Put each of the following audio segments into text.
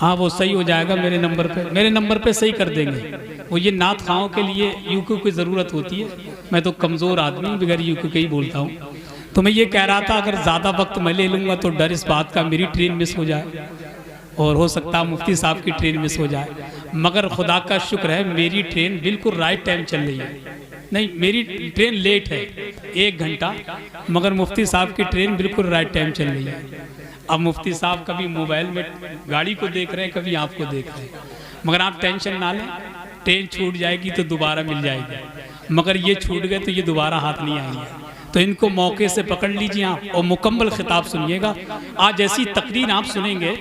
हाँ वो सही हो जाएगा मेरे नंबर पे सही कर देंगे। वो ये नात खाओं के लिए यूक्यू की ज़रूरत होती है, मैं तो कमज़ोर आदमी बगैर यूक्यू के ही बोलता हूँ। तो मैं ये कह रहा था अगर ज़्यादा वक्त मैं ले लूँगा तो डर इस बात का मेरी ट्रेन मिस हो जाए और हो सकता है मुफ्ती साहब की ट्रेन मिस हो जाए। मगर खुदा का शुक्र है मेरी ट्रेन बिल्कुल राइट टाइम चल रही है। नहीं, मेरी ट्रेन लेट है 1 घंटा, मगर मुफ्ती साहब की ट्रेन बिल्कुल राइट टाइम चल रही है। अब मुफ्ती साहब कभी मोबाइल में गाड़ी को देख रहे हैं, कभी आपको देख रहे हैं, मगर आप टेंशन ना लें, ट्रेन छूट जाएगी तो दोबारा मिल जाएगी, मगर ये छूट गए तो ये दोबारा हाथ नहीं आएंगे। तो इनको मौके से पकड़ लीजिए आप और मुकम्मल खिताब सुनिएगा। आज ऐसी तकरीर आप सुनेंगे,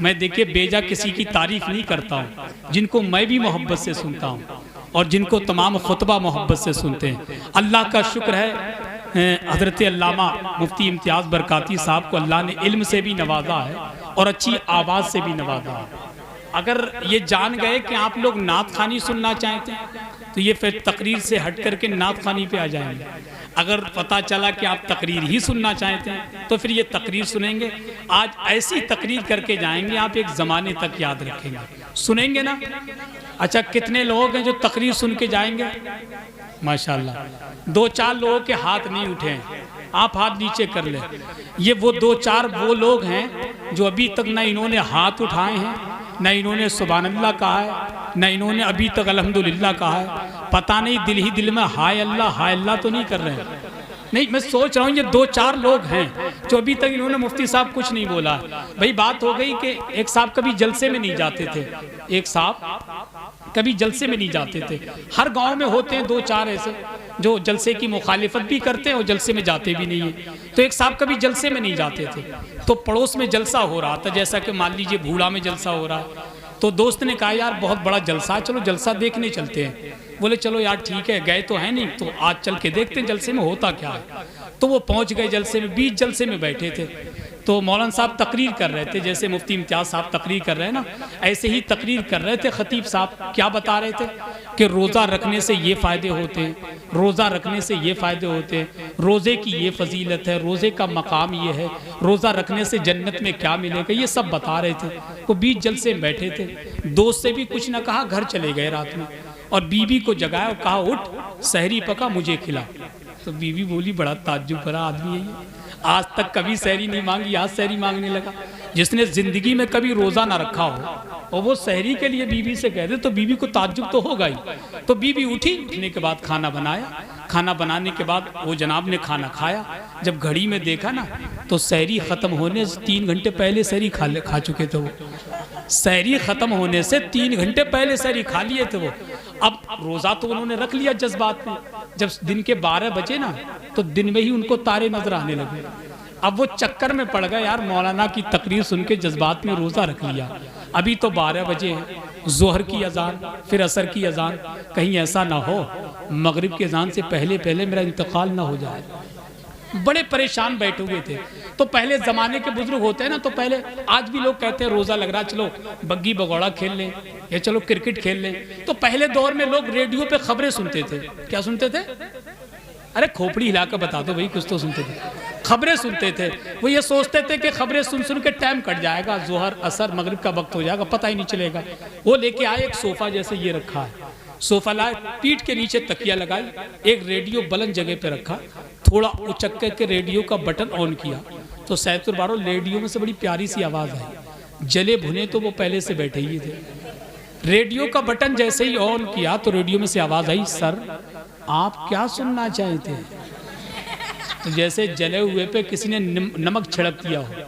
मैं देखिए बेजा किसी की तारीफ नहीं करता हूँ, जिनको मैं भी मोहब्बत से सुनता हूँ और जिनको तमाम खुतबा मोहब्बत से सुनते हैं। अल्लाह का शुक्र है हज़रत अल्लामा मुफ्ती इम्तियाज़ बरकाती साहब को अल्लाह ने इल्म से भी नवाजा है और अच्छी आवाज़ से भी नवाजा है। अगर ये जान गए कि आप लोग नात खानी सुनना चाहते हैं तो ये फिर तकरीर से हट करके नात खानी पे आ जाएंगे। अगर पता चला कि आप तकरीर ही सुनना चाहते हैं तो फिर ये तकरीर सुनेंगे। आज ऐसी तकरीर करके जाएंगे आप एक ज़माने तक याद रखेंगे, सुनेंगे ना। अच्छा, कितने लोग हैं जो तकरीर सुन के जाएंगे? माशाल्लाह 2-4 लोगों के हाथ नहीं उठे हैं, आप हाथ नीचे कर ले। ये वो 2-4 वो लोग हैं जो अभी तक ना इन्होंने हाथ उठाए हैं, न इन्होंने सुभान अल्लाह कहा है, न इन्होंने अभी तक अल्हम्दुलिल्लाह कहा है। पता नहीं दिल ही दिल में हाय अल्लाह तो नहीं कर रहे हैं। नहीं, मैं सोच रहा हूँ ये 2-4 लोग हैं जो अभी तक इन्होंने मुफ्ती साहब कुछ नहीं बोला। भाई बात हो गई कि एक साहब कभी जलसे में नहीं जाते थे, एक साहब कभी जलसे में नहीं जाते थे। हर गांव में होते हैं 2-4 ऐसे जो जलसे की मुखालिफत भी करते हैं और जलसे में जाते भी नहीं है। तो एक साहब कभी जलसे में नहीं जाते थे, तो पड़ोस में जलसा हो रहा था, जैसा कि मान लीजिए भूड़ा में जलसा हो रहा है। तो दोस्त ने कहा यार बहुत बड़ा जलसा है, चलो जलसा देखने चलते हैं। बोले चलो यार ठीक है, गए तो है नहीं तो आज चल के देखते हैं जलसे में होता क्या है। तो वो पहुंच गए जलसे में, बीच जलसे में बैठे थे। तो मौलाना साहब तकरीर कर रहे थे, जैसे मुफ्ती इम्तियाज़ साहब तकरीर कर रहे हैं ना, ऐसे ही तकरीर कर रहे थे। खतीब साहब क्या बता रहे थे कि रोज़ा रखने से ये फ़ायदे होते हैं, रोज़ा रखने से ये फ़ायदे होते हैं, रोज़े की ये फजीलत है, रोज़े का मकाम ये है, रोज़ा रखने से जन्नत में क्या मिलेगा, ये सब बता रहे थे। वो बीच जलसे में बैठे थे, दोस्त से भी कुछ ना कहा, घर चले गए रात में और बीवी को जगाया और कहा उठ सहरी पका मुझे खिला। तो बीवी बोली बड़ा ताज्जुब भरा आदमी है ये, आज तक कभी सहरी नहीं मांगी, आज सहरी मांगने लगा। जिसने ज़िंदगी में कभी रोज़ा ना रखा हो और वो सहरी के लिए बीवी से कह दे तो बीवी को ताज्जुब तो होगा ही। तो बीवी उठी, उठने के बाद खाना बनाया, खाना बनाने के बाद वो जनाब ने खाना खाया। जब घड़ी में देखा ना तो सहरी ख़त्म होने से 3 घंटे पहले सहरी खा चुके थे वो। सहरी ख़त्म होने से 3 घंटे पहले सहरी खा लिए थे वो। अब रोज़ा तो उन्होंने रख लिया जज्बात में, जब दिन के 12 बजे ना तो दिन में ही उनको तारे नजर आने लगे। अब वो चक्कर में पड़ गए यार, मौलाना की तकरीर सुन के जज्बात में रोज़ा रख लिया, अभी तो 12 बजे हैं, ज़ोहर की अजान फिर असर की अजान, कहीं ऐसा ना हो मगरिब की अजान से पहले पहले मेरा इंतकाल ना हो जाए। बड़े परेशान बैठे हुए थे। तो पहले ज़माने के बुजुर्ग होते हैं ना, तो पहले आज भी लोग कहते हैं रोज़ा लग रहा चलो बग्गी भगौड़ा खेल लें या चलो क्रिकेट खेल लें। तो पहले दौर में लोग रेडियो पे खबरें सुनते थे। क्या सुनते थे? अरे खोपड़ी हिला कर बता दो भाई, कुछ तो सुनते थे, खबरें सुनते थे। वो ये सोचते थे कि खबरें सुन सुन के टाइम कट जाएगा, जोहर असर मगरिब का वक्त हो जाएगा, पता ही नहीं चलेगा। वो लेके आए एक सोफ़ा जैसे ये रखा है, सोफ़ा लाए, पीठ के नीचे तकिया लगाई, एक रेडियो बुलंद जगह पे रखा, थोड़ा उचक के रेडियो का बटन ऑन किया तो सैयदपुर बारो रेडियो में से बड़ी प्यारी सी आवाज़ आई। जले भुने तो वो पहले से बैठे ही थे। रेडियो का बटन जैसे ही ऑन किया तो रेडियो में से आवाज़ आई, सर आप क्या सुनना चाहते हैं? तो जैसे जले हुए पे किसी ने नमक छिड़क दिया हो।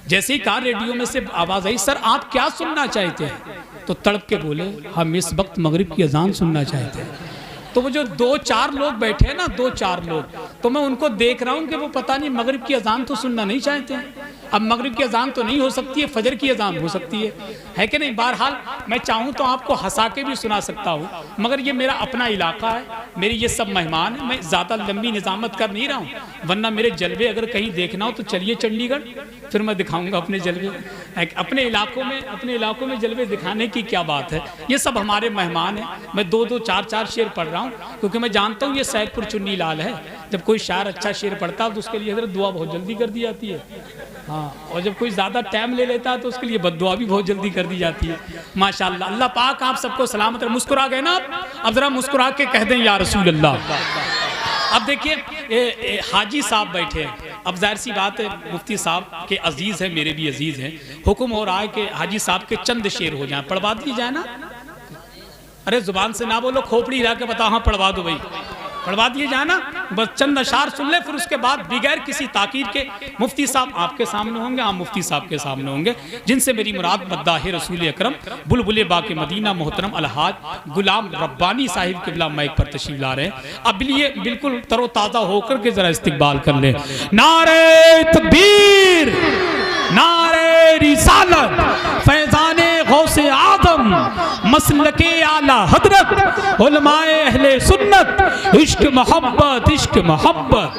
जैसे ही कहा रेडियो में से आवाज़ आई, सर आप क्या सुनना चाहते हैं? तो तड़प के बोले, हम इस वक्त मगरिब की अजान सुनना चाहते हैं। तो वो जो 2-4 लोग बैठे हैं ना, 2-4 लोग, तो मैं उनको देख रहा हूँ कि वो पता नहीं मगरिब की अजान तो सुनना नहीं चाहते हैं। अब मगरिब की अजान तो नहीं हो सकती है, फजर की अजान हो सकती है कि नहीं? बहरहाल मैं चाहूँ तो आपको हंसा के भी सुना सकता हूँ, मगर ये मेरा अपना इलाका है, मेरी ये सब मेहमान हैं, मैं ज़्यादा लंबी निज़ामत कर नहीं रहा हूँ, वरना मेरे जलवे अगर कहीं देखना हो तो चलिए चंडीगढ़, फिर मैं दिखाऊँगा अपने जलवे। अपने इलाकों में जलवे दिखाने की क्या बात है। ये सब हमारे मेहमान हैं। मैं 2-2, 4-4 शेर पढ़ रहा हूँ क्योंकि मैं जानता हूँ ये सैयदपुर चुन्नी लाल है। जब कोई शायर अच्छा शेर पढ़ता है तो उसके लिए हज़रत दुआ बहुत जल्दी कर दी जाती है। हाँ, और जब कोई ज़्यादा टाइम ले लेता है तो उसके लिए बद्दुआ भी बहुत जल्दी कर दी जाती है। माशाल्लाह, अल्लाह पाक आप सबको सलामत रहे। मुस्कुरा गए ना आप? अब ज़रा मुस्कुरा के कह दें या रसूल अल्लाह। अब देखिए हाजी साहब बैठे हैं। अब जाहिर सी बात है, मुफ्ती साहब के अजीज़ हैं, मेरे भी अजीज़ हैं। हुक्म हो रहा है कि हाजी साहब के चंद शेर हो जाएं, पढ़वा दिए जाए ना। अरे जुबान से ना बोलो, खोपड़ी हिला के बताओ, हाँ पढ़वा दो भाई, पढ़वा दिए जाए ना। बस चंद अशार सुन ले, फिर उसके बाद बिगैर किसी ताकीद के मुफ्ती साहब आपके सामने होंगे, आप मुफ्ती साहब के सामने होंगे, जिनसे मेरी मुराद मद्दाह रसूल अकरम बुलबुल बाक़ी मदीना मोहतरम अलहाज गुलाम रब्बानी साहिब क़िबला माइक पर तशरीफ ला रहे हैं। अब ये बिल्कुल तरोताज़ा होकर के ज़रा इस्तिक़बाल कर ले। नारे तकबीर, नारे रिसालत, फैज़ाने गौसे आदम, मसलके आला हजरत, उलमाए अहले सुन्नत, इश्क मोहब्बत, इश्क मोहब्बत।